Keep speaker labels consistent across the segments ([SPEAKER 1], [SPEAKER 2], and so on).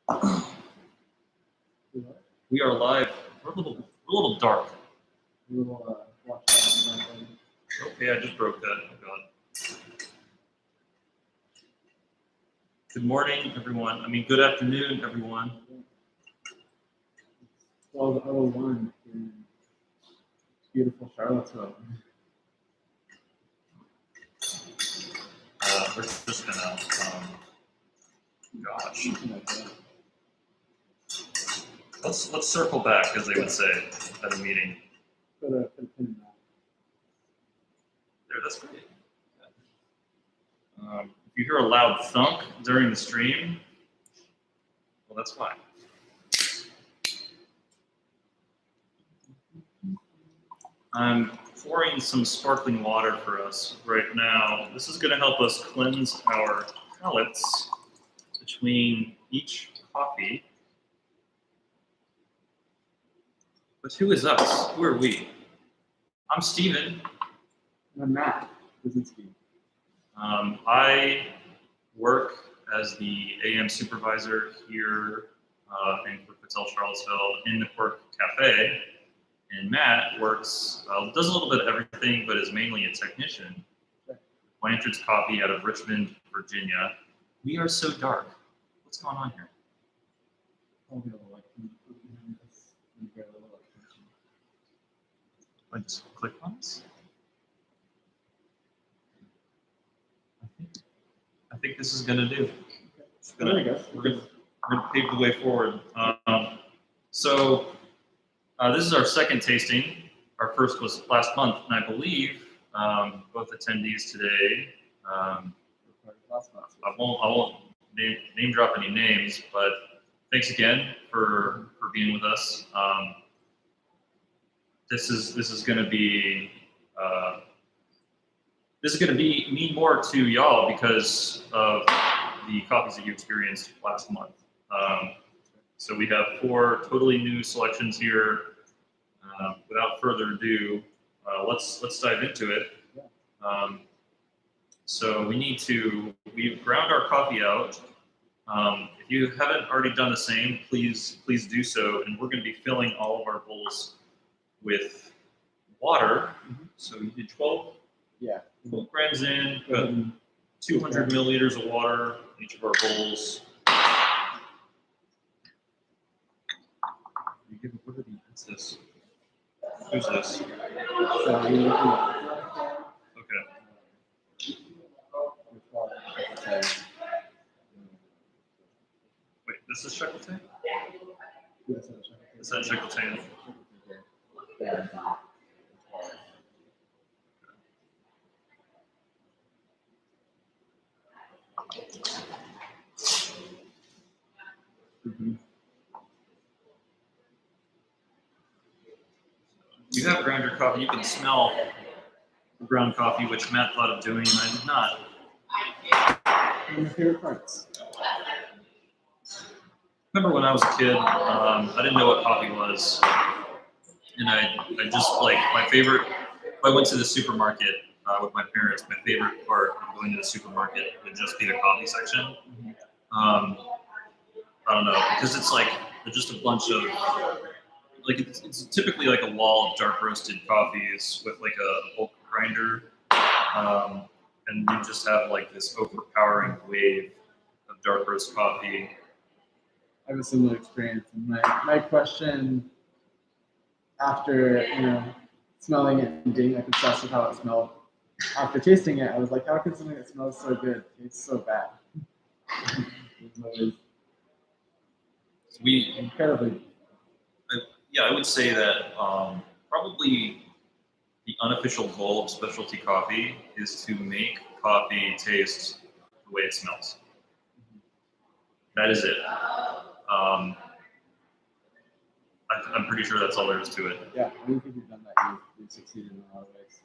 [SPEAKER 1] We are live. We're a little dark. Okay, I just broke that. Oh God. Good morning, everyone. I mean, good afternoon, everyone.
[SPEAKER 2] 12:01 in beautiful Charlottesville.
[SPEAKER 1] We're just gonna, gosh. Let's circle back, as they would say at a meeting.
[SPEAKER 2] Put a pin in that.
[SPEAKER 1] There, that's great. If you hear a loud thunk during the stream, well, that's why. I'm pouring some sparkling water for us right now. This is going to help us cleanse our palates between each coffee. But who is us? Who are we? I'm Steven.
[SPEAKER 2] I'm Matt.
[SPEAKER 1] I work as the AM supervisor here in Quirk, Charlottesville in the Quirk Cafe. And Matt works, does a little bit of everything, but is mainly a technician. Blanchard's Coffee out of Richmond, Virginia. We are so dark. What's going on here? I just click on this. I think this is going to do. We're going to pave the way forward. So this is our second tasting. Our first was last month, and I believe both attendees today. I won't name drop any names, but thanks again for being with us. This is going to be mean more to y'all because of the coffees that you experienced last month. So we have 4 totally new selections here. Without further ado, let's dive into it. So we've ground our coffee out. If you haven't already done the same, please do so. And we're going to be filling all of our bowls with water. So you did 12 grams in, got 200 milliliters of water in each of our bowls. What's this? Who's this? Okay. Wait, this is chocolate? Is that chocolate? You have ground your coffee. You can smell the ground coffee, which Matt thought of doing, and I did not.
[SPEAKER 2] One of my favorite parts.
[SPEAKER 1] Remember when I was a kid, I didn't know what coffee was, and I just like my favorite. If I went to the supermarket with my parents, my favorite part of going to the supermarket would just be the coffee section. I don't know, because it's like just a bunch of like it's typically like a wall of dark roasted coffees with like a bulk grinder, and you just have like this overpowering wave of dark roast coffee.
[SPEAKER 2] I have a similar experience. And my question after smelling it and being like obsessed with how it smelled, after tasting it, I was like, how can something that smells so good taste so bad? Incredibly.
[SPEAKER 1] I would say that probably the unofficial goal of specialty coffee is to make coffee taste the way it smells. That is it. I'm pretty sure that's all there is to it.
[SPEAKER 2] Yeah, I don't think you've done that. You've succeeded in a lot of ways.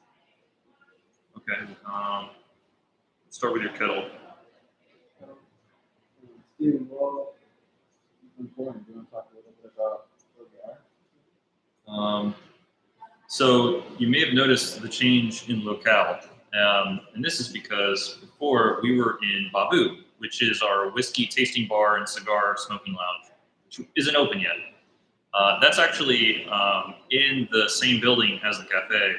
[SPEAKER 1] Okay. Let's start with your kettle.
[SPEAKER 2] Steven, well, do you want to talk a little bit about where we are?
[SPEAKER 1] So you may have noticed the change in locale. And this is because before we were in Babu, which is our whiskey tasting bar and cigar smoking lounge, which isn't open yet. That's actually in the same building as the cafe.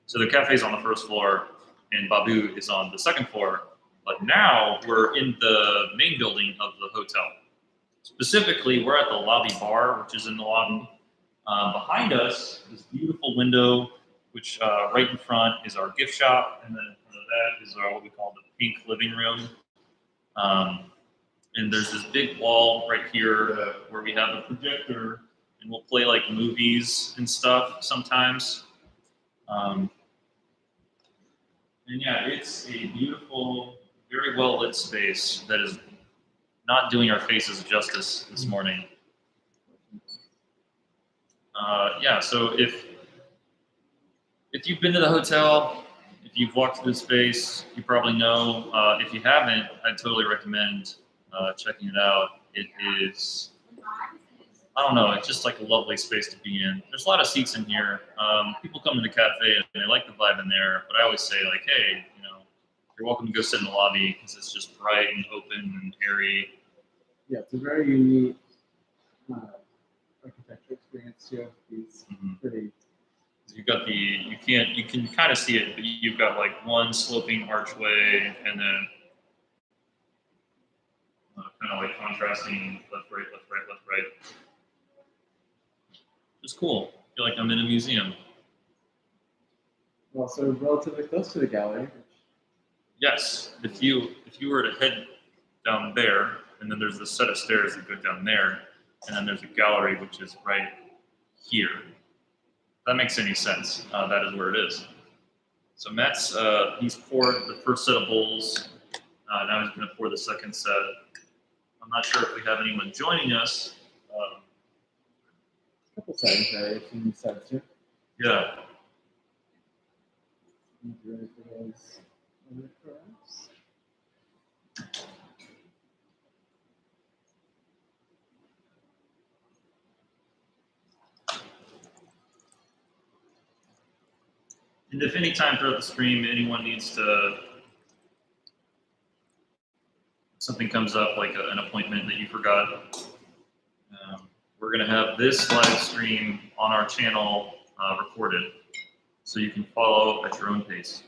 [SPEAKER 1] So the cafe is on the first floor and Babu is on the second floor. But now we're in the main building of the hotel. Specifically, we're at the lobby bar, which is in the lobby. Behind us, this beautiful window, which right in front is our gift shop, and then in front of that is what we call the pink living room. And there's this big wall right here where we have a projector, and we'll play like movies and stuff sometimes. And yeah, it's a beautiful, very well lit space that is not doing our faces justice this morning. Yeah, so if you've been to the hotel, if you've walked through the space, you probably know. If you haven't, I'd totally recommend checking it out. It is, I don't know, it's just like a lovely space to be in. There's a lot of seats in here. People come to the cafe and they like the vibe in there, but I always say like, hey, you're welcome to go sit in the lobby because it's just bright and open and airy.
[SPEAKER 2] Yeah, it's a very unique architecture experience too. It's pretty.
[SPEAKER 1] You've got you can kind of see it, but you've got like one sloping archway and then kind of like contrasting left, right, left, right, left, right. It's cool. I feel like I'm in a museum.
[SPEAKER 2] Also relatively close to the gallery.
[SPEAKER 1] Yes, if you were to head down there, and then there's this set of stairs that go down there, and then there's a gallery which is right here. If that makes any sense. That is where it is. So Matt's he's poured the first set of bowls. Now he's going to pour the second set. I'm not sure if we have anyone joining us.
[SPEAKER 2] A couple settings variations sets too.
[SPEAKER 1] Yeah.
[SPEAKER 2] Ready for those other curves.
[SPEAKER 1] And if any time throughout the stream anyone needs to, something comes up like an appointment that you forgot, we're going to have this live stream on our channel recorded, so you can follow at your own pace.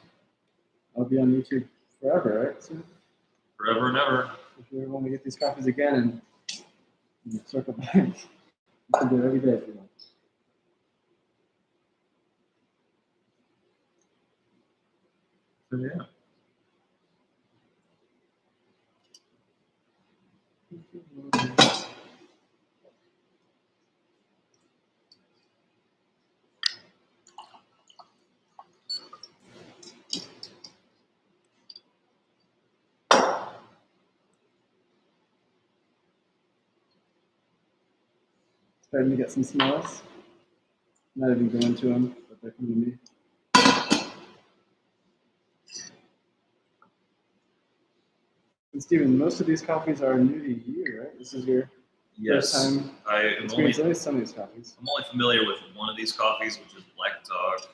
[SPEAKER 2] I'll be on YouTube forever, right? So
[SPEAKER 1] forever and ever.
[SPEAKER 2] if you ever want to get these copies again and circle back, you can do it every day if you want.
[SPEAKER 1] So yeah.
[SPEAKER 2] Starting to get some smells. Not even going to them, but they're coming to me. And Steven, most of these coffees are new to you, right? This is your first time experience, at least some of these coffees.
[SPEAKER 1] I'm only familiar with one of these coffees, which is Black Dog.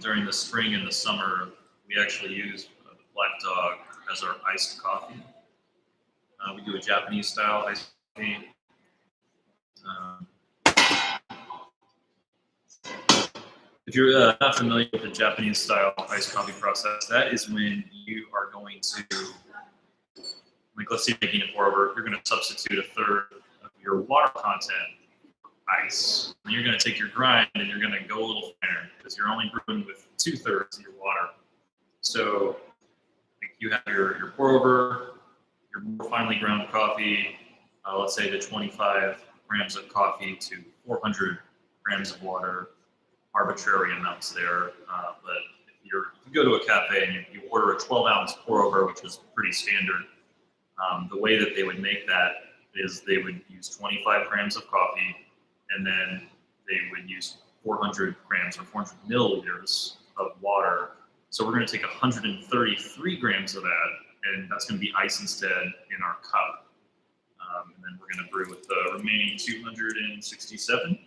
[SPEAKER 1] During the spring and the summer, we actually use the Black Dog as our iced coffee. We do a Japanese style iced coffee. If you're not familiar with the Japanese style iced coffee process, that is when you are going to, like, let's say making a pour over, you're going to substitute a third of your water content for ice. And you're going to take your grind and you're going to go a little finer because you're only brewing with 2/3 of your water. So like, you have your pour over, your more finely ground coffee, let's say the 25 grams of coffee to 400 grams of water. Arbitrary amounts there, but if you go to a cafe and you order a 12-ounce pour over, which is pretty standard, the way that they would make that is they would use 25 grams of coffee, and then they would use 400 grams or 400 milliliters of water. So we're going to take 133 grams of that, and that's going to be ice instead in our cup. And then we're going to brew with the remaining 267.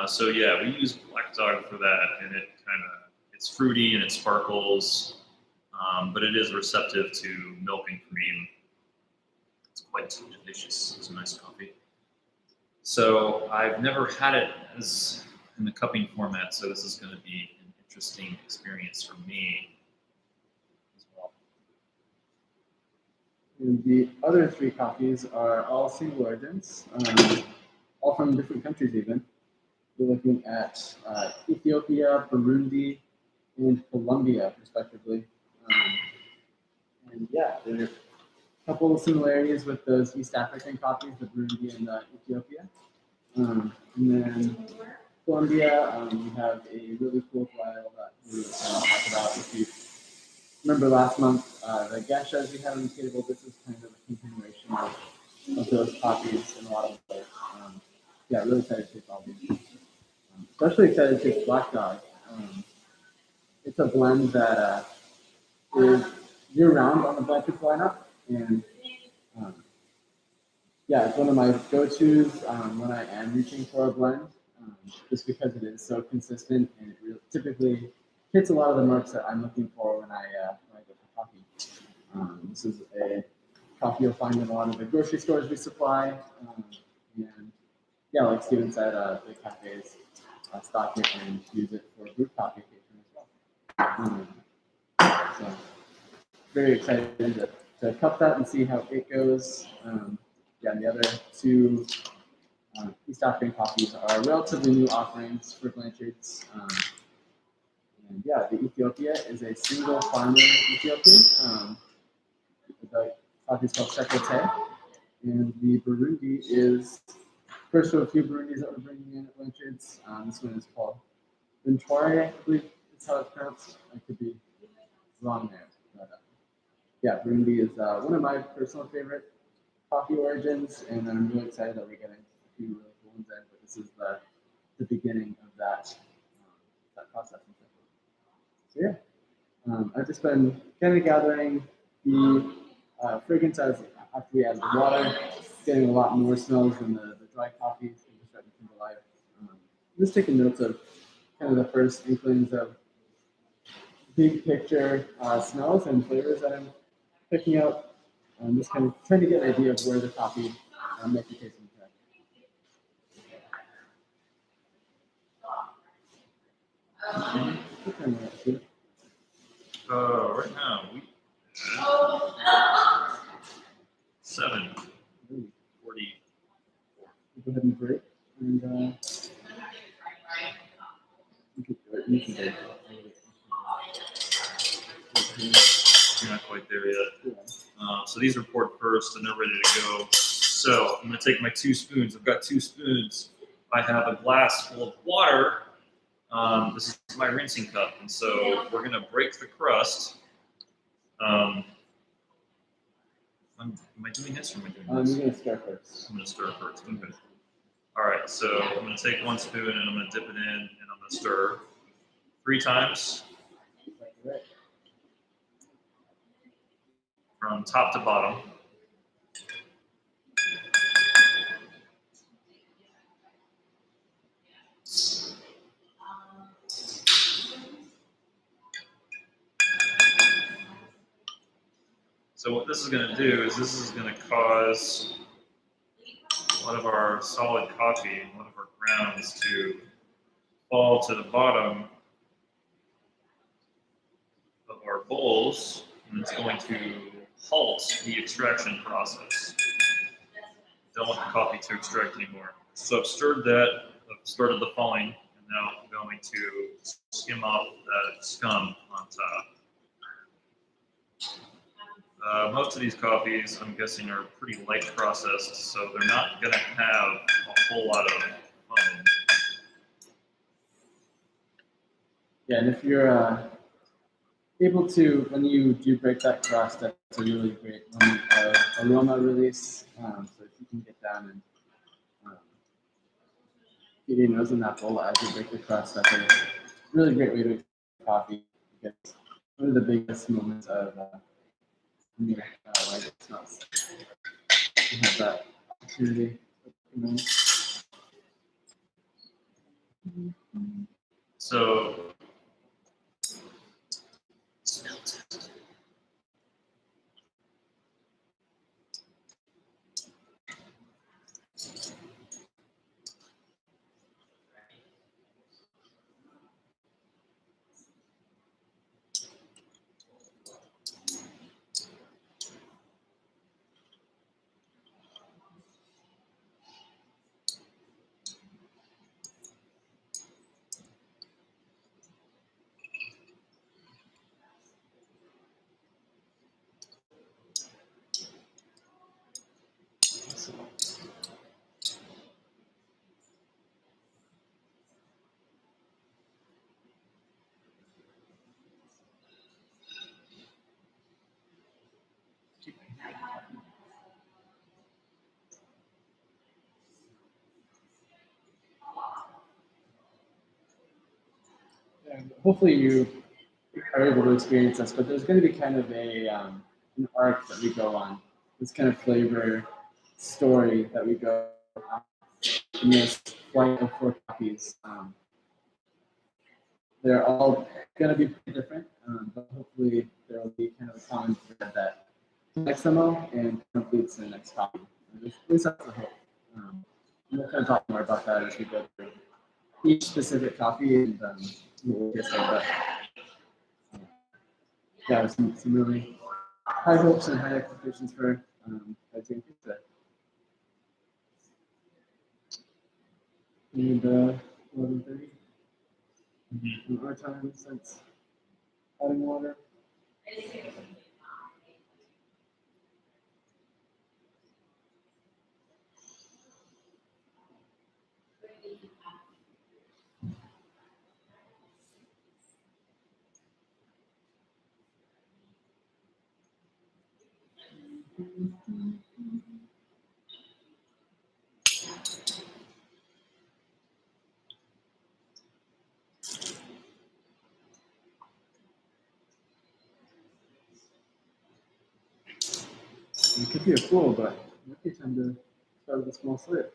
[SPEAKER 1] So yeah, we use Black Dog for that, and it it's fruity and it sparkles, but it is receptive to milk and cream. It's quite delicious. It's a nice coffee. So I've never had it as in the cupping format, so this is going to be an interesting experience for me as well.
[SPEAKER 2] And the other three coffees are all single origins, all from different countries even. We're looking at Ethiopia, Burundi, and Colombia, respectively. And yeah, there are a couple of similarities with those East African coffees, the Burundi and Ethiopia. And then Colombia, we have a really cool varietal that we were going to talk about. If you remember last month, the geshas we had on the table, this is kind of a continuation of those coffees in a lot of ways. Yeah, really excited to taste all these. Especially excited to taste Black Dog. It's a blend that is year-round on the Blanchard lineup, and yeah, it's one of my go-tos when I am reaching for a blend, just because it is so consistent and it really, typically hits a lot of the marks that I'm looking for when I go for coffee. This is a coffee you'll find in a lot of the grocery stores we supply, and yeah, like Steven said, the cafes stock it and use it for group coffee occasion as well. So very excited to cup that and see how it goes. Yeah, and the other two East African coffees are relatively new offerings for Blanchards. And yeah, the Ethiopia is a single farmer Ethiopian. The coffee is called Shekote. And the Burundi is first of a few Burundis that we're bringing in at Blanchards. This one is called Blanchard, I believe is how it's pronounced. I could be wrong there. But, yeah, Burundi is one of my personal favorite coffee origins, and I'm really excited that we're getting a few really cool ones in. But this is the beginning of that process. So yeah, I've just been kind of gathering the fragrance as after we add the water, getting a lot more smells than the dry coffees and just starting to come to life. Just taking notes of kind of the first inklings of big picture smells and flavors that I'm picking up. I'm just kind of trying to get an idea of where the coffee might be tasting today.
[SPEAKER 1] Right now, we 7:44.
[SPEAKER 2] Go ahead and break. And you can break.
[SPEAKER 1] You're not quite there yet. So these are poured first and they're ready to go. So I'm going to take my 2 spoons. I've got 2 spoons. I have a glass full of water. This is my rinsing cup. And so we're going to break the crust. Am I doing this or am I doing this?
[SPEAKER 2] You're going to stir first.
[SPEAKER 1] I'm going to stir first. Okay. All right. So I'm going to take 1 spoon and I'm going to dip it in and I'm going to stir 3 times.
[SPEAKER 2] Right.
[SPEAKER 1] From top to bottom. So what this is going to do is this is going to cause a lot of our solid coffee, a lot of our grounds to fall to the bottom of our bowls, and it's going to halt the extraction process. Don't want the coffee to extract anymore. So I've stirred that, I've started the falling, and now I'm going to skim off that scum on top. Most of these coffees, I'm guessing, are pretty light processed, so they're not going to have a whole lot of foam.
[SPEAKER 2] Yeah, and if you're able to, when you do break that crust, that's a really great moment of aroma release. So if you can get down and get your nose in that bowl as you break the crust, that's a really great way to make coffee. It's one of the biggest moments of me, like it smells. You have that opportunity.
[SPEAKER 1] So
[SPEAKER 2] and hopefully you are able to experience this, but there's going to be kind of an arc that we go on, this kind of flavor story that we go on in this flight of 4 copies. They're all going to be pretty different, but hopefully there will be kind of a common thread that connects them all and completes the next copy. At least that's the hope. We'll kind of talk more about that as we go through each specific copy and we'll get started. Yeah, some really high hopes and high expectations for Titanic today. And 11:30 our time since adding water. It could be a pool, but it might be time to start with a small slip.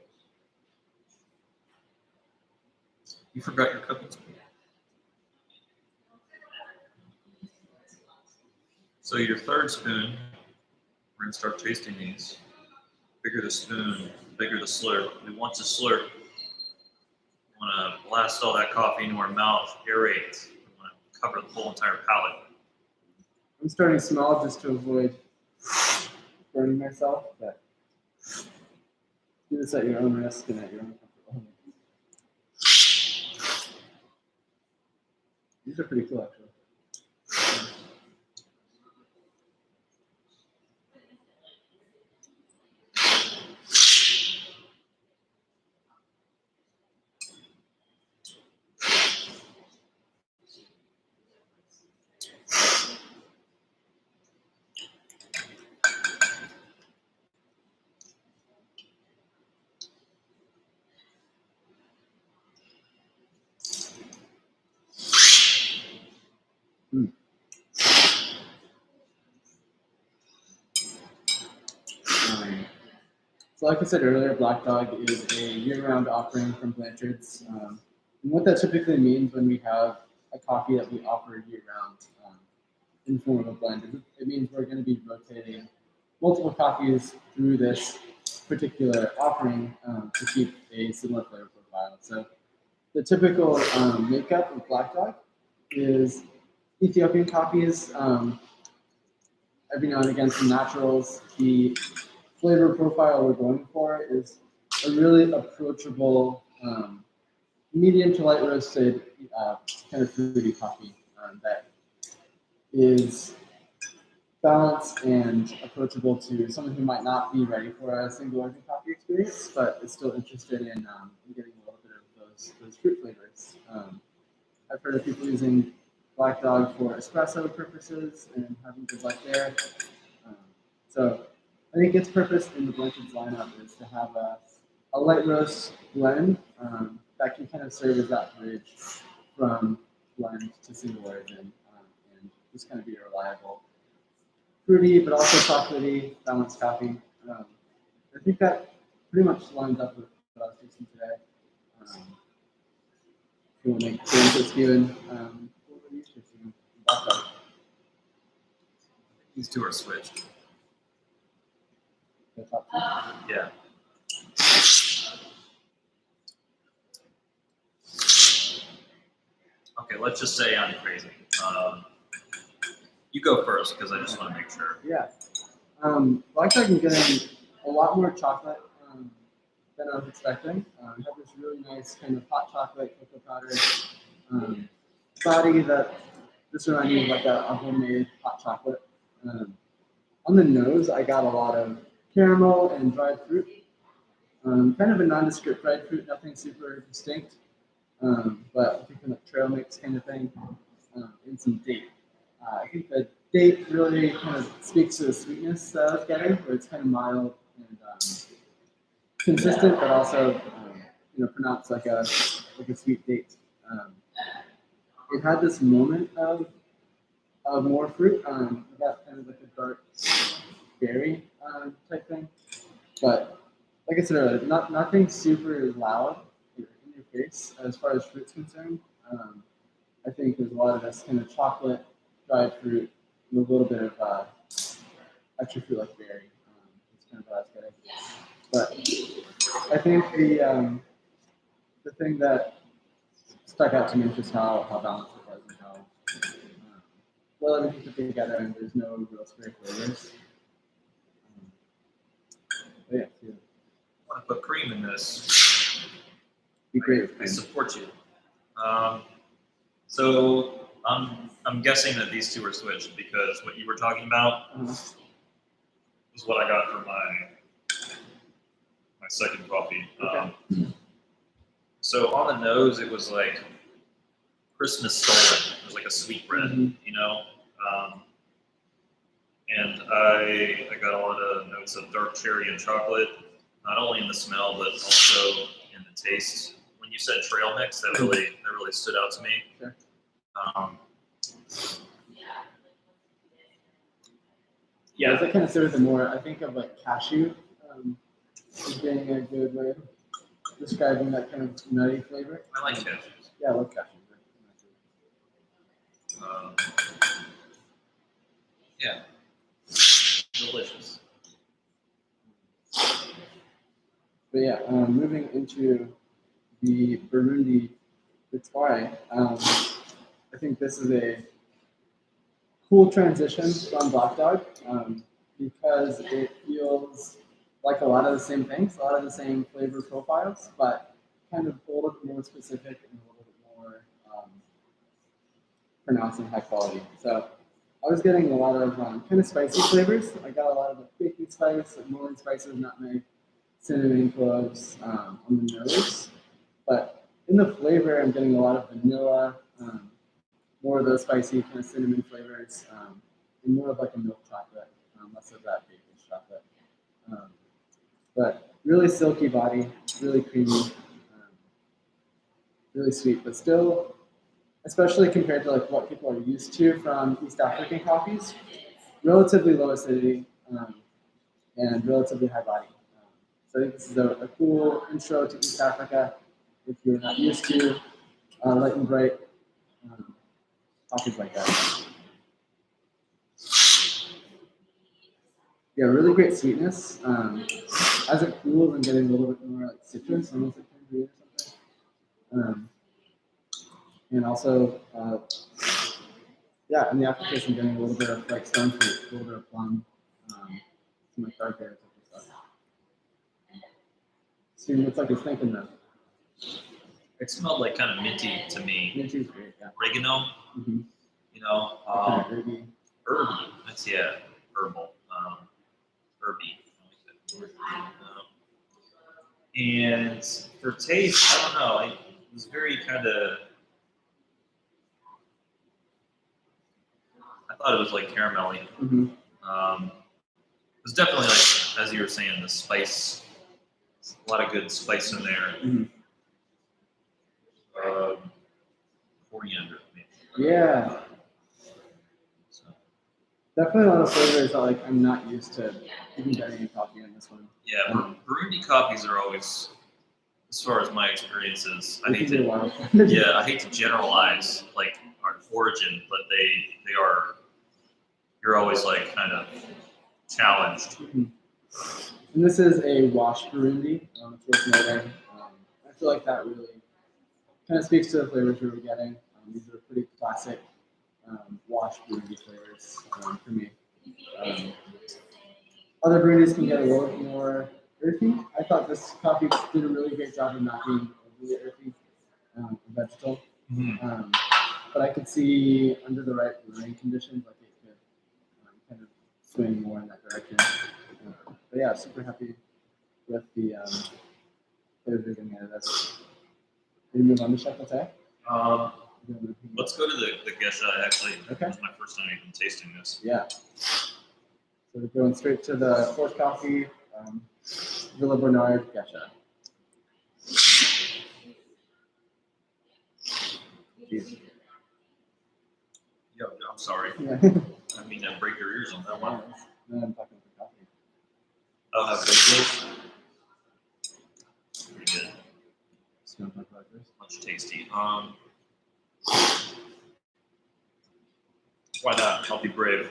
[SPEAKER 1] You forgot your cupping spoon. So your third spoon, we're gonna start tasting these. Bigger the spoon, bigger the slurp. We want to slurp. We want to blast all that coffee into our mouth, aerate. We want to cover the whole entire palate.
[SPEAKER 2] I'm starting small just to avoid burning myself, but do this at your own risk and at your own comfort. These are pretty cool, actually. So like I said earlier, Black Dog is a year-round offering from Blanchard's. And what that typically means when we have a coffee that we offer year-round in the form of a blend, it means we're going to be rotating multiple coffees through this particular offering to keep a similar flavor profile. So the typical makeup of Black Dog is Ethiopian coffees, every now and again some naturals. The flavor profile we're going for is a really approachable, medium to light roasted kind of fruity coffee that is balanced and approachable to someone who might not be ready for a single origin coffee experience, but is still interested in getting a little bit of those fruit flavors. I've heard of people using Black Dog for espresso purposes and having good luck there. So I think its purpose in the Blanchard's lineup is to have a light roast blend that can kind of serve as that bridge from blend to single origin and just kind of be a reliable, fruity but also chocolatey, balanced coffee. I think that pretty much lines up with what I was tasting today. If you want to make the interest given, what were you tasting? Black Dog.
[SPEAKER 1] These two are switched.
[SPEAKER 2] The top two?
[SPEAKER 1] Yeah. Okay, let's just say I'm crazy. You go first because I just want to make sure.
[SPEAKER 2] Yeah. Black Dog is getting a lot more chocolate than I was expecting. We have this really nice kind of hot chocolate cocoa powder body that just reminds me of like a homemade hot chocolate. On the nose, I got a lot of caramel and dried fruit. Kind of a nondescript dried fruit, nothing super distinct. But I think kind of trail mix kind of thing, and some date. I think the date really kind of speaks to the sweetness that I was getting, where it's kind of mild and consistent, but also pronounced like a sweet date. it had this moment of more fruit. I got kind of like a dark berry type thing, but like I said earlier, nothing super loud in your face as far as fruit's concerned. I think there's a lot of this kind of chocolate, dried fruit, with a little bit of extra fruit like berry. That's kind of what I was getting. But I think the thing that stuck out to me is just how balanced it was and how well everything put together, and there's no real spirit flavors. But yeah,
[SPEAKER 1] I want to put cream in this.
[SPEAKER 2] be great with
[SPEAKER 1] I
[SPEAKER 2] cream.
[SPEAKER 1] support you. So I'm guessing that these two are switched because what you were talking about was what I got for my second coffee.
[SPEAKER 2] Okay.
[SPEAKER 1] So on the nose, it was like Christmas stolen. It was like a sweet bread, you know. And I got a lot of notes of dark cherry and chocolate, not only in the smell but also in the taste. When you said trail mix, that really stood out to me.
[SPEAKER 2] Sure. Yeah, as I kind of started the more, I think of like cashew as being a good way of describing that kind of nutty flavor.
[SPEAKER 1] I like cashews.
[SPEAKER 2] Yeah, I love cashews.
[SPEAKER 1] Yeah, delicious.
[SPEAKER 2] But yeah, moving into the Burundi Bitwai, I think this is a cool transition from Black Dog because it feels like a lot of the same things, a lot of the same flavor profiles, but kind of a little bit more specific and a little bit more pronounced and high quality. So I was getting a lot of kind of spicy flavors. I got a lot of the baking spice, like Himalayan spices, nutmeg, cinnamon, cloves on the nose. But in the flavor, I'm getting a lot of vanilla, more of those spicy kind of cinnamon flavors, and more of like a milk chocolate, less of that baking chocolate. But really silky body, really creamy, really sweet, but still, especially compared to like what people are used to from East African coffees, relatively low acidity and relatively high body. So I think this is a cool intro to East Africa if you're not used to light and bright coffees like that. Yeah, really great sweetness. As it cools, I'm getting a little bit more like citrus, almost like tangerine or something. And also, yeah, in the aftertaste, I'm getting a little bit of like stone fruit, a little bit of plum, some like dark berry type of stuff. So it looks like it's thinking though.
[SPEAKER 1] It smelled like kind of minty to me.
[SPEAKER 2] Minty's great, yeah.
[SPEAKER 1] Oregano,
[SPEAKER 2] Mm-hmm.
[SPEAKER 1] you know,
[SPEAKER 2] Kind of herby.
[SPEAKER 1] herby. That's herbal, herby. And for taste, I don't know. It was very kind of. I thought it was like caramelly.
[SPEAKER 2] Mm-hmm.
[SPEAKER 1] It was definitely like, as you were saying, the spice. A lot of good spice in there.
[SPEAKER 2] Mm-hmm. Coriander, maybe. Yeah. So. Definitely a lot of flavors that like I'm not used to even getting in coffee in this one.
[SPEAKER 1] Yeah, Burundi coffees are always, as far as my experiences, I hate to generalize like our origin, but they are. You're always like kind of challenged.
[SPEAKER 2] Mm-hmm. And this is a wash Burundi. It's worth noting. I feel like that really kind of speaks to the flavors we were getting. These are pretty classic wash Burundi flavors for me. Other Burundis can get a little bit more earthy. I thought this coffee did a really great job of not being really earthy and vegetal.
[SPEAKER 1] Mm-hmm.
[SPEAKER 2] But I could see under the right brewing conditions, like it could kind of swing more in that direction. But yeah, super happy with the flavors we're getting out of this. Can we move on to chocolate?
[SPEAKER 1] Let's go to the Gesha. Actually,
[SPEAKER 2] okay.
[SPEAKER 1] This is my first time even tasting this.
[SPEAKER 2] Yeah. So we're going straight to the fourth coffee, Villa Bernard Gesha. Jeez.
[SPEAKER 1] Yeah, I'm sorry.
[SPEAKER 2] Yeah.
[SPEAKER 1] I mean to break your ears on that one.
[SPEAKER 2] Then I'm talking about coffee.
[SPEAKER 1] I'll have bagels. Pretty good.
[SPEAKER 2] Smells like flavors.
[SPEAKER 1] Much tasty. Why not? I'll be brave.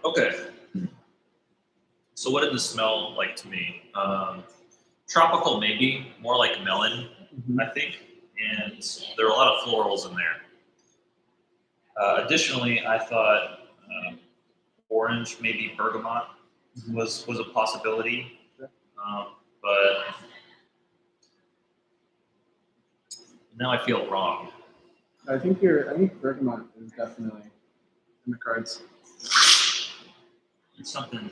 [SPEAKER 1] Okay. So what did this smell like to me? Tropical, maybe more like melon,
[SPEAKER 2] Mm-hmm.
[SPEAKER 1] I think, and there are a lot of florals in there. Additionally, I thought orange, maybe bergamot, was a possibility,
[SPEAKER 2] Sure.
[SPEAKER 1] but now I feel wrong.
[SPEAKER 2] I think bergamot is definitely in the cards.
[SPEAKER 1] There's something.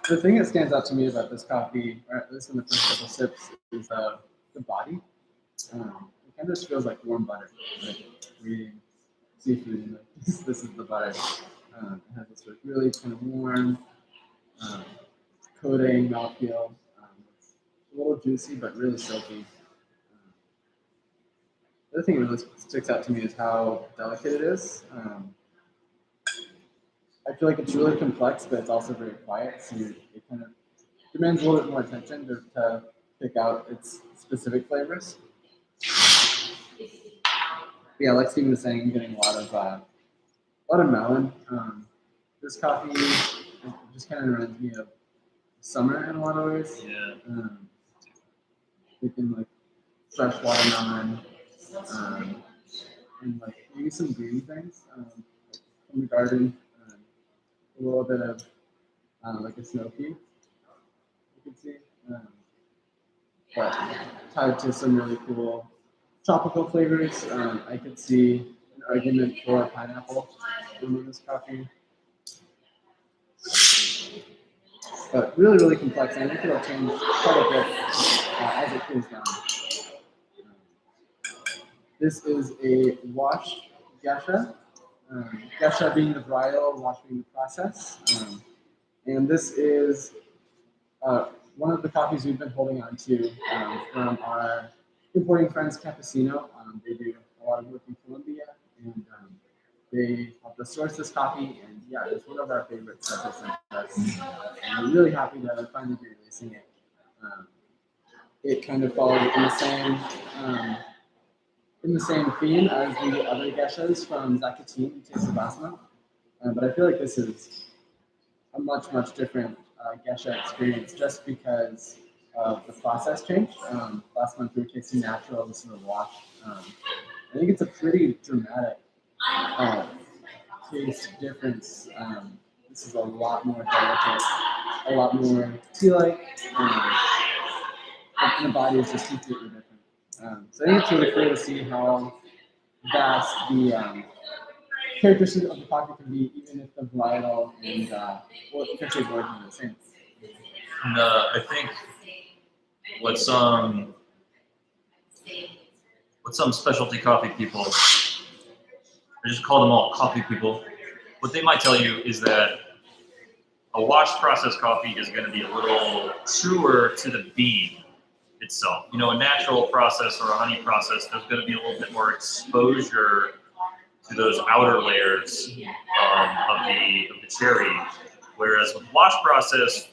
[SPEAKER 2] The thing that stands out to me about this coffee, or at least in the first couple sips, is the body. It kind of just feels like warm butter, like reading seafood. And like, this is the butter. It has this like really kind of warm coating mouthfeel. It's a little juicy, but really silky. The other thing that really sticks out to me is how delicate it is. I feel like it's really complex, but it's also very quiet. So it kind of demands a little bit more attention to pick out its specific flavors. But yeah, like Steven was saying, I'm getting a lot of melon. This coffee it just kind of reminds me of summer in a lot of ways.
[SPEAKER 1] Yeah.
[SPEAKER 2] Thinking like fresh watermelon, and like maybe some green things from the garden. A little bit of like a snow pea, you could see, but tied to some really cool tropical flavors. I could see an argument for pineapple in this coffee, but really, really complex. And I think it'll change quite a bit as it cools down. This is a washed gesha. Gesha being the varietal, wash being the process. And this is one of the coffees we've been holding on to from our importing friends, Campesino. They do a lot of work in Colombia, and they helped us source this coffee. And yeah, it's one of our favorites that they sent us. And we're really happy to finally be releasing it. It kind of follows in the same theme as the other geshas from Zacatin and Taste of Basma. But I feel like this is a much, much different gesha experience just because of the process change. Last month we were tasting natural, this is a wash. I think it's a pretty dramatic taste difference. This is a lot more delicate, a lot more tea-like, and the body is just completely different. So I think it's really cool to see how vast the characteristics of the coffee can be, even if the varietal and country of origin are the same.
[SPEAKER 1] And I think what some specialty coffee people, I just call them all coffee people, what they might tell you is that a wash process coffee is going to be a little truer to the bean itself. You know, a natural process or a honey process, there's going to be a little bit more exposure to those outer layers of the cherry. Whereas with wash process,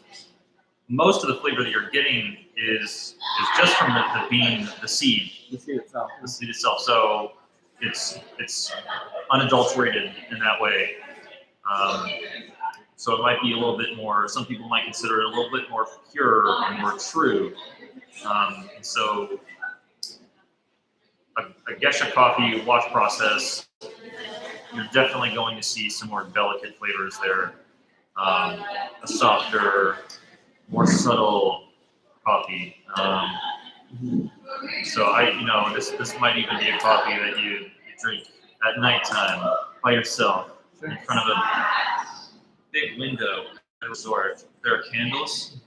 [SPEAKER 1] most of the flavor that you're getting is just from the bean, the seed.
[SPEAKER 2] The seed itself.
[SPEAKER 1] The seed itself. So it's unadulterated in that way. So it might be a little bit more, some people might consider it a little bit more pure and more true. And so a gesha coffee wash process, you're definitely going to see some more delicate flavors there. A softer, more subtle coffee. So this might even be a coffee that you drink at nighttime by yourself in front of a big window at a resort. There are candles.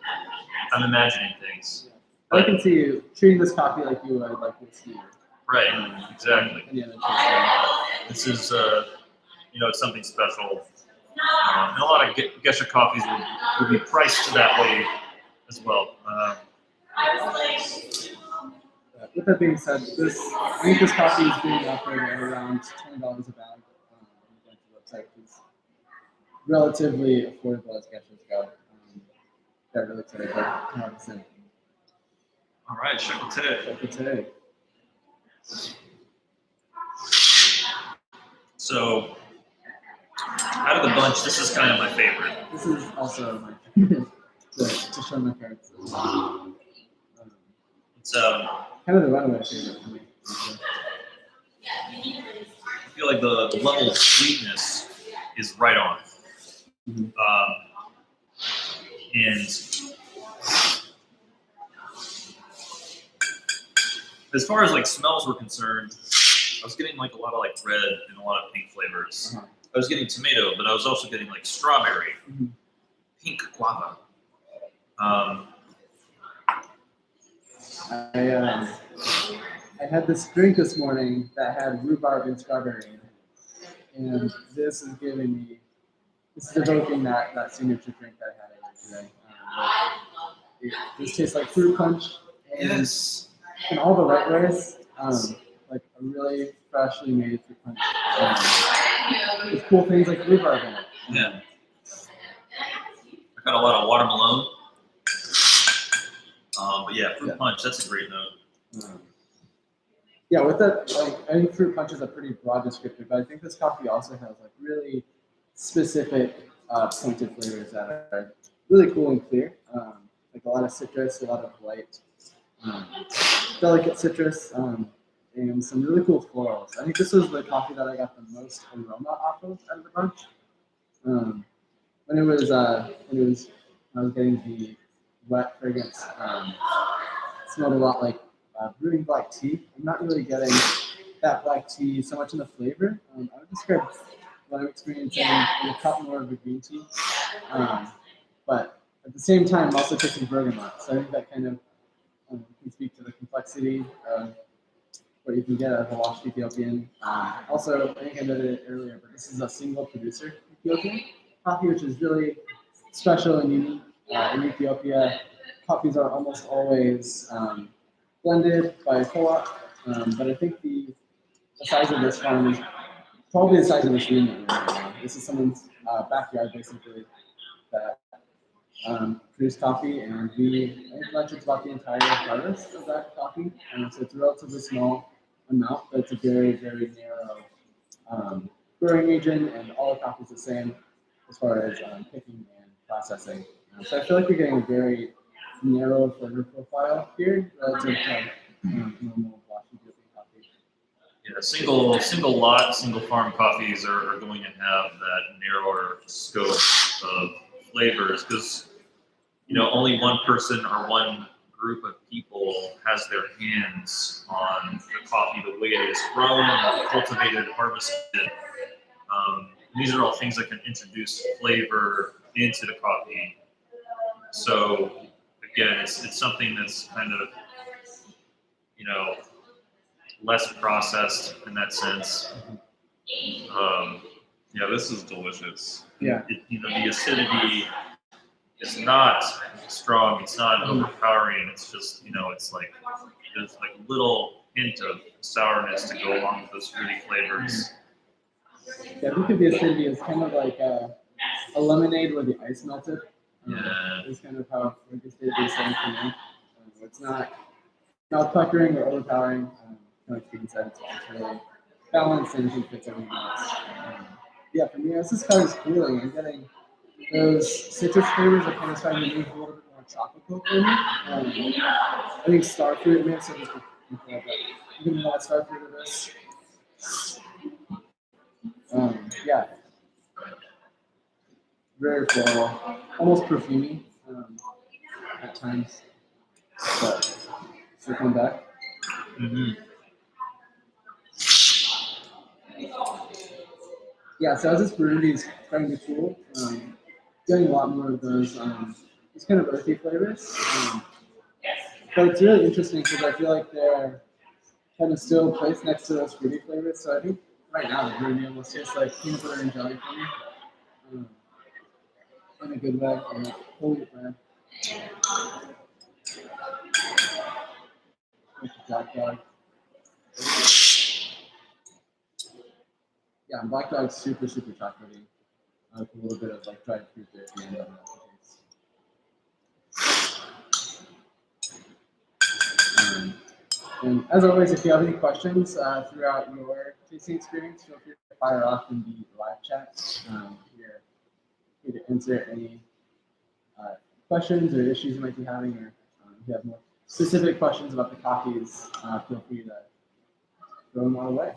[SPEAKER 1] I'm imagining things.
[SPEAKER 2] I can see you treating this coffee like you would like whiskey.
[SPEAKER 1] Right, exactly.
[SPEAKER 2] Any other taste.
[SPEAKER 1] This is, it's something special. And a lot of gesha coffees will be priced that way as well.
[SPEAKER 2] With that being said, I think this coffee is being offered at around $20 a bag. website is relatively affordable as gestures go. Got really excited about how it's in.
[SPEAKER 1] All right, chocolate.
[SPEAKER 2] Today.
[SPEAKER 1] So, out of the bunch, this is kind of my favorite.
[SPEAKER 2] This is also my favorite to show my parents.
[SPEAKER 1] It's
[SPEAKER 2] kind of the runaway favorite for me.
[SPEAKER 1] I feel like the level of sweetness is right on.
[SPEAKER 2] Mm-hmm.
[SPEAKER 1] And as far as like smells were concerned, I was getting like a lot of like red and a lot of pink flavors.
[SPEAKER 2] Uh-huh.
[SPEAKER 1] I was getting tomato, but I was also getting like strawberry,
[SPEAKER 2] Mm-hmm.
[SPEAKER 1] pink guava.
[SPEAKER 2] I had this drink this morning that had rhubarb and strawberry in it, and this is evoking that signature drink that I had earlier today. It just tastes like fruit punch, and
[SPEAKER 1] Yes.
[SPEAKER 2] in all the right ways, like a really freshly made fruit punch with cool things like rhubarb in it.
[SPEAKER 1] Yeah. I got a lot of watermelon. But yeah, fruit punch, that's a great note.
[SPEAKER 2] Yeah, with that, like I think fruit punch is a pretty broad descriptor, but I think this coffee also has like really specific pointed flavors that are really cool and clear. Like a lot of citrus, a lot of light, delicate citrus, and some really cool florals. I think this was the coffee that I got the most aroma off of out of the bunch. When I was getting the wet fragrance, it smelled a lot like brewing black tea. I'm not really getting that black tea so much in the flavor. I would describe what I'm experiencing in a cup more of a green tea. But at the same time, I'm also tasting bergamot. So I think that kind of can speak to the complexity of what you can get out of a washed Ethiopian. Also, I think I noted it earlier, but this is a single producer Ethiopian coffee, which is really special and unique. In Ethiopia, coffees are almost always blended by a co-op, but I think the size of this farm is probably the size of this room that we're in right now. This is someone's backyard, basically, that produced coffee, and I think Blanchard's about the entire harvest of that coffee. So it's a relatively small amount, but it's a very, very narrow growing region, and all the coffee is the same as far as picking and processing. So I feel like we're getting a very narrow flavor profile here relative to normal black Ethiopian coffee.
[SPEAKER 1] Yeah, single lot, single farm coffees are going to have that narrower scope of flavors because only one person or one group of people has their hands on the coffee, the way it is grown, cultivated, harvested. These are all things that can introduce flavor into the coffee. So again, it's something that's kind of less processed in that sense. Yeah, this is delicious.
[SPEAKER 2] Yeah.
[SPEAKER 1] The acidity is not strong. It's not overpowering. It's just it's like there's like a little hint of sourness to go along with those fruity flavors.
[SPEAKER 2] Yeah, I think of the acidity as kind of like a lemonade where the ice melted.
[SPEAKER 1] Yeah.
[SPEAKER 2] It's kind of how the acidity is saying for me. It's not puckering or overpowering. Like Stephen said, it's really balanced and I think fits everything else. Yeah, for me, as this color is cooling, I'm getting those citrus flavors are kind of starting to move a little bit more tropical for me. I think starfruit, may have said this before, but even though that starfruit of this. Yeah. Very floral, almost perfumey at times, but circling back.
[SPEAKER 1] Mm-hmm.
[SPEAKER 2] Yeah, so as this Burundi is starting to cool, getting a lot more of those these kind of earthy flavors. But it's really interesting because I feel like they're kind of still placed next to those fruity flavors. So I think right now the Burundi almost tastes like peanut butter and jelly for me. In a good way, and like whole wheat bread. Like the jack dog. Yeah, and Black Dog's super chocolatey. With a little bit of like dried fruit there at the end of the taste. And as always, if you have any questions throughout your tasting experience, feel free to fire off in the live chat. We're here to answer any questions or issues you might be having, or if you have more specific questions about the coffees, feel free to throw them our way.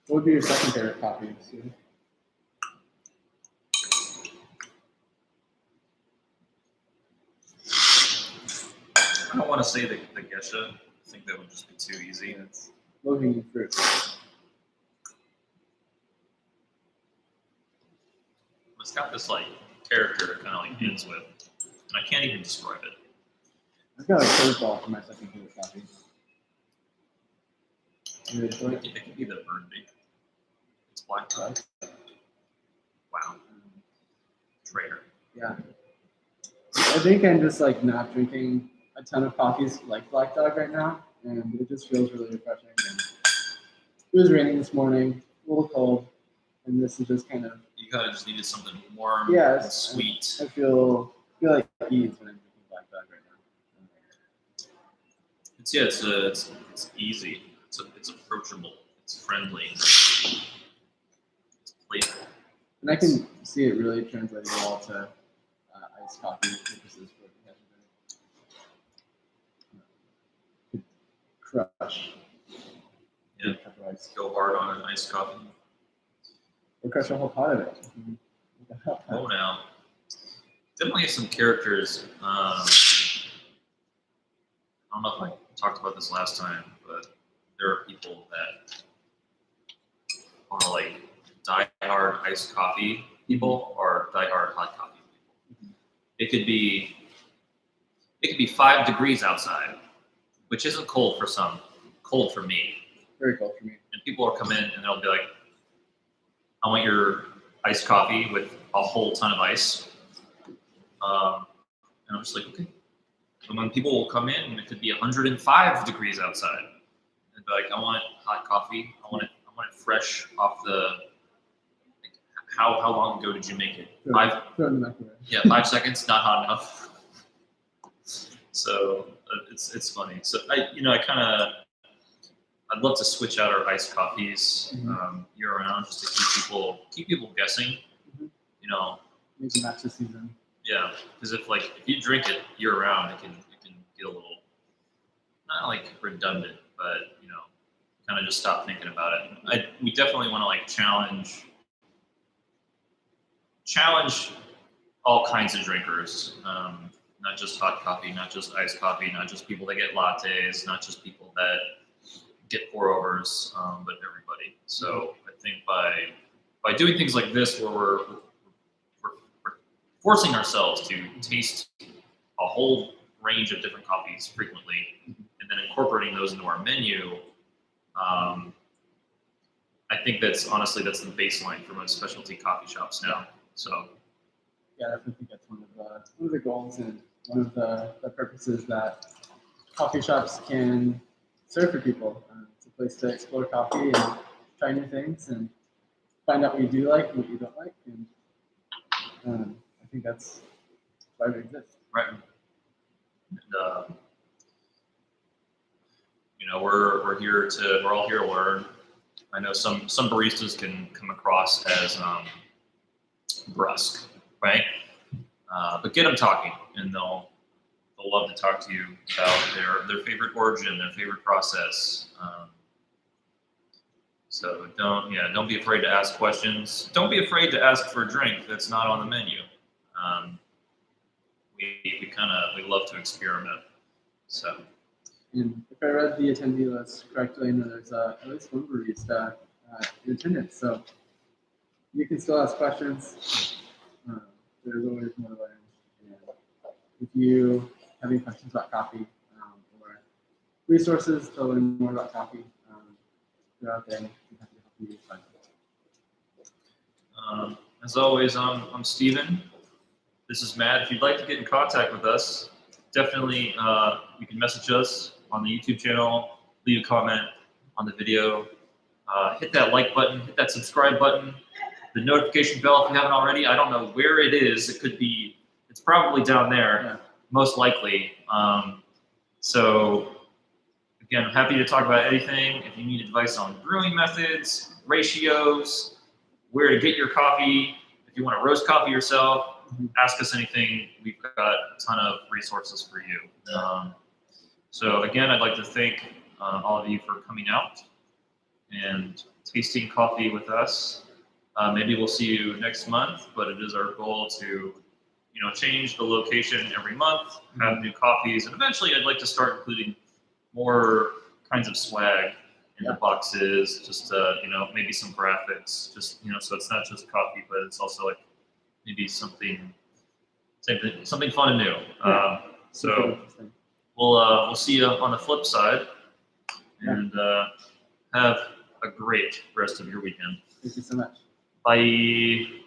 [SPEAKER 2] What would be your second favorite coffee, Sue?
[SPEAKER 1] I don't want to say the geisha. I think that would just be too easy.
[SPEAKER 2] Yeah, it's low-hanging fruit.
[SPEAKER 1] It's got this like character it kind of like ends with, and I can't even describe it.
[SPEAKER 2] I've got a curveball for my second favorite coffee.
[SPEAKER 1] It could be the Burgundy. It's Black Dog. Wow. Traitor.
[SPEAKER 2] Yeah. I think I'm just like not drinking a ton of coffees like Black Dog right now, and it just feels really refreshing. And it was raining this morning, a little cold, and this is just kind of.
[SPEAKER 1] You kind of just needed something warm and sweet.
[SPEAKER 2] I feel like ease when I'm drinking Black Dog right now.
[SPEAKER 1] It's easy. It's approachable. It's friendly. It's playful.
[SPEAKER 2] And I can see it really translating well to iced coffee purposes for the crush.
[SPEAKER 1] Yeah. Go hard on an iced coffee.
[SPEAKER 2] Or crush a whole pot of it.
[SPEAKER 1] Oh, now. Definitely have some characters. I don't know if I talked about this last time, but there are people that are like die-hard iced coffee people or die-hard hot coffee people. It could be 5 degrees outside, which isn't cold for some, cold for me.
[SPEAKER 2] Very cold for me.
[SPEAKER 1] And people will come in and they'll be like, I want your iced coffee with a whole ton of ice. And I'm just like, okay. And when people will come in and it could be 105 degrees outside, and be like, I want hot coffee. I want it fresh off the. Like, how long ago did you make it?
[SPEAKER 2] Throw it in the microwave.
[SPEAKER 1] Yeah, 5 seconds, not hot enough. So it's funny. So I'd love to switch out our iced coffees year round just to keep people guessing. You know,
[SPEAKER 2] make it match the season.
[SPEAKER 1] Yeah, because if you drink it year round, it can get a little not like redundant, but kind of just stop thinking about it. We definitely want to like challenge all kinds of drinkers, not just hot coffee, not just iced coffee, not just people that get lattes, not just people that get pour overs, but everybody. So I think by doing things like this, where we're forcing ourselves to taste a whole range of different coffees frequently, and then incorporating those into our menu, I think that's the baseline for most specialty coffee shops now. So
[SPEAKER 2] yeah, I definitely think that's one of the goals and one of the purposes that coffee shops can serve for people. It's a place to explore coffee and try new things and find out what you do like and what you don't like. And I think that's why we exist.
[SPEAKER 1] Right. And, we're all here to learn. I know some baristas can come across as brusque, right? But get them talking, and they'll love to talk to you about their favorite origin, their favorite process. So don't be afraid to ask questions. Don't be afraid to ask for a drink that's not on the menu. We love to experiment. So.
[SPEAKER 2] And if I read the attendee list correctly, I know there's at least one barista in attendance, so you can still ask questions. There's always more to learn. And if you have any questions about coffee or resources to learn more about coffee, go out there and happy to help you find it.
[SPEAKER 1] As always, I'm Steven. This is Matt. If you'd like to get in contact with us, definitely you can message us on the YouTube channel, leave a comment on the video, hit that like button, hit that subscribe button, the notification bell if you haven't already. I don't know where it is. It could be, it's probably down there, most likely. So again, I'm happy to talk about anything. If you need advice on brewing methods, ratios, where to get your coffee, if you want to roast coffee yourself, ask us anything. We've got a ton of resources for you. So again, I'd like to thank all of you for coming out and tasting coffee with us. Maybe we'll see you next month, but it is our goal to, change the location every month, have new coffees, and eventually I'd like to start including more kinds of swag in the boxes, just maybe some graphics, just so it's not just coffee, but it's also like maybe something fun and new. So we'll see you on the flip side, and have a great rest of your weekend.
[SPEAKER 2] Thank you so much.
[SPEAKER 1] Bye.